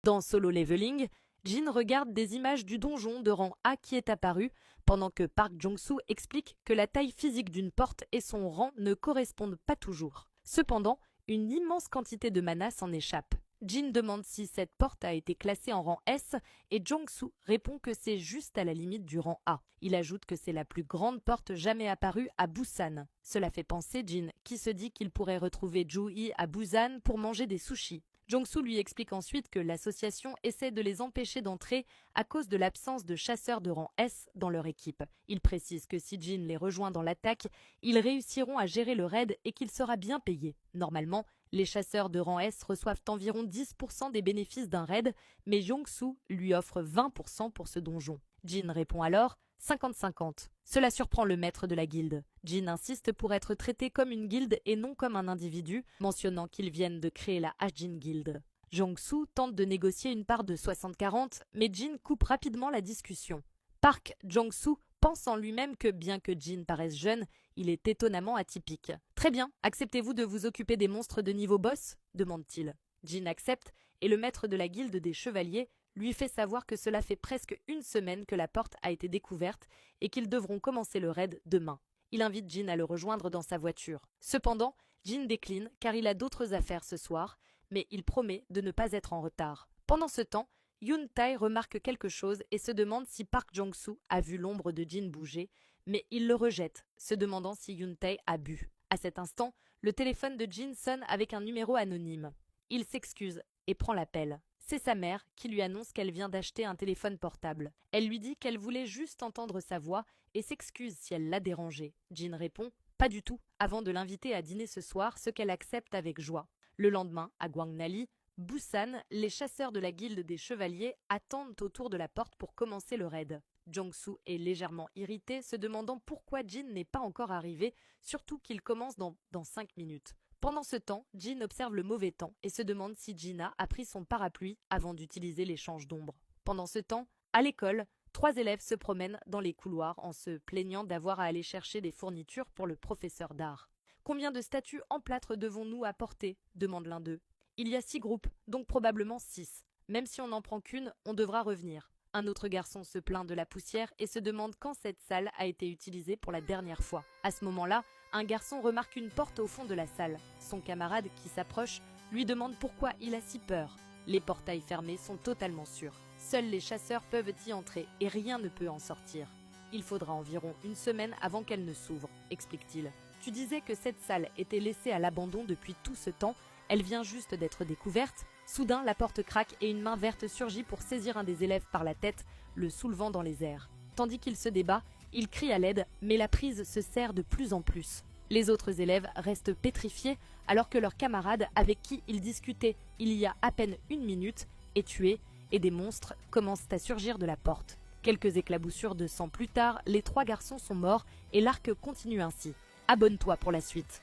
Dans Solo Leveling, Jin regarde des images du donjon de rang A qui est apparu, pendant que Park Jong-soo explique que la taille physique d'une porte et son rang ne correspondent pas toujours. Cependant, une immense quantité de mana s'en échappe. Jin demande si cette porte a été classée en rang S et Jong-soo répond que c'est juste à la limite du rang A. Il ajoute que c'est la plus grande porte jamais apparue à Busan. Cela fait penser Jin, qui se dit qu'il pourrait retrouver Ju-hee à Busan pour manger des sushis. Jong-soo lui explique ensuite que l'association essaie de les empêcher d'entrer à cause de l'absence de chasseurs de rang S dans leur équipe. Il précise que si Jin les rejoint dans l'attaque, ils réussiront à gérer le raid et qu'il sera bien payé. Normalement, les chasseurs de rang S reçoivent environ 10% des bénéfices d'un raid, mais Jong-soo lui offre 20% pour ce donjon. Jin répond alors 50-50. Cela surprend le maître de la guilde. Jin insiste pour être traité comme une guilde et non comme un individu, mentionnant qu'ils viennent de créer la Hajin Guild. Jong-soo tente de négocier une part de 60-40, mais Jin coupe rapidement la discussion. Park Jong-soo pense en lui-même que bien que Jin paraisse jeune, il est étonnamment atypique. « Très bien, acceptez-vous de vous occuper des monstres de niveau boss ?» demande-t-il. Jin accepte et le maître de la guilde des chevaliers lui fait savoir que cela fait presque une semaine que la porte a été découverte et qu'ils devront commencer le raid demain. Il invite Jin à le rejoindre dans sa voiture. Cependant, Jin décline car il a d'autres affaires ce soir, mais il promet de ne pas être en retard. Pendant ce temps, Yoon-tae remarque quelque chose et se demande si Park Jong-soo a vu l'ombre de Jin bouger, mais il le rejette, se demandant si Yoon-tae a bu. À cet instant, le téléphone de Jin sonne avec un numéro anonyme. Il s'excuse et prend l'appel. C'est sa mère qui lui annonce qu'elle vient d'acheter un téléphone portable. Elle lui dit qu'elle voulait juste entendre sa voix et s'excuse si elle l'a dérangé. Jin répond « Pas du tout » avant de l'inviter à dîner ce soir, ce qu'elle accepte avec joie. Le lendemain, à Gwangnali, Busan, les chasseurs de la guilde des chevaliers attendent autour de la porte pour commencer le raid. Jong-soo est légèrement irrité, se demandant pourquoi Jin n'est pas encore arrivé, surtout qu'il commence dans 5 minutes. Pendant ce temps, Jin observe le mauvais temps et se demande si Jina a pris son parapluie avant d'utiliser l'échange d'ombre. Pendant ce temps, à l'école, 3 élèves se promènent dans les couloirs en se plaignant d'avoir à aller chercher des fournitures pour le professeur d'art. « Combien de statues en plâtre devons-nous apporter ?» demande l'un d'eux. « Il y a 6 groupes, donc probablement 6. Même si on n'en prend qu'une, on devra revenir. » Un autre garçon se plaint de la poussière et se demande quand cette salle a été utilisée pour la dernière fois. À ce moment-là, un garçon remarque une porte au fond de la salle. Son camarade, qui s'approche, lui demande pourquoi il a si peur. Les portails fermés sont totalement sûrs. Seuls les chasseurs peuvent y entrer et rien ne peut en sortir. Il faudra environ une semaine avant qu'elle ne s'ouvre, explique-t-il. Tu disais que cette salle était laissée à l'abandon depuis tout ce temps. Elle vient juste d'être découverte. Soudain, la porte craque et une main verte surgit pour saisir un des élèves par la tête, le soulevant dans les airs. Tandis qu'il se débat, il crie à l'aide, mais la prise se serre de plus en plus. Les autres élèves restent pétrifiés alors que leur camarade avec qui ils discutaient il y a à peine 1 minute est tué et des monstres commencent à surgir de la porte. Quelques éclaboussures de sang plus tard, les 3 garçons sont morts et l'arc continue ainsi. Abonne-toi pour la suite.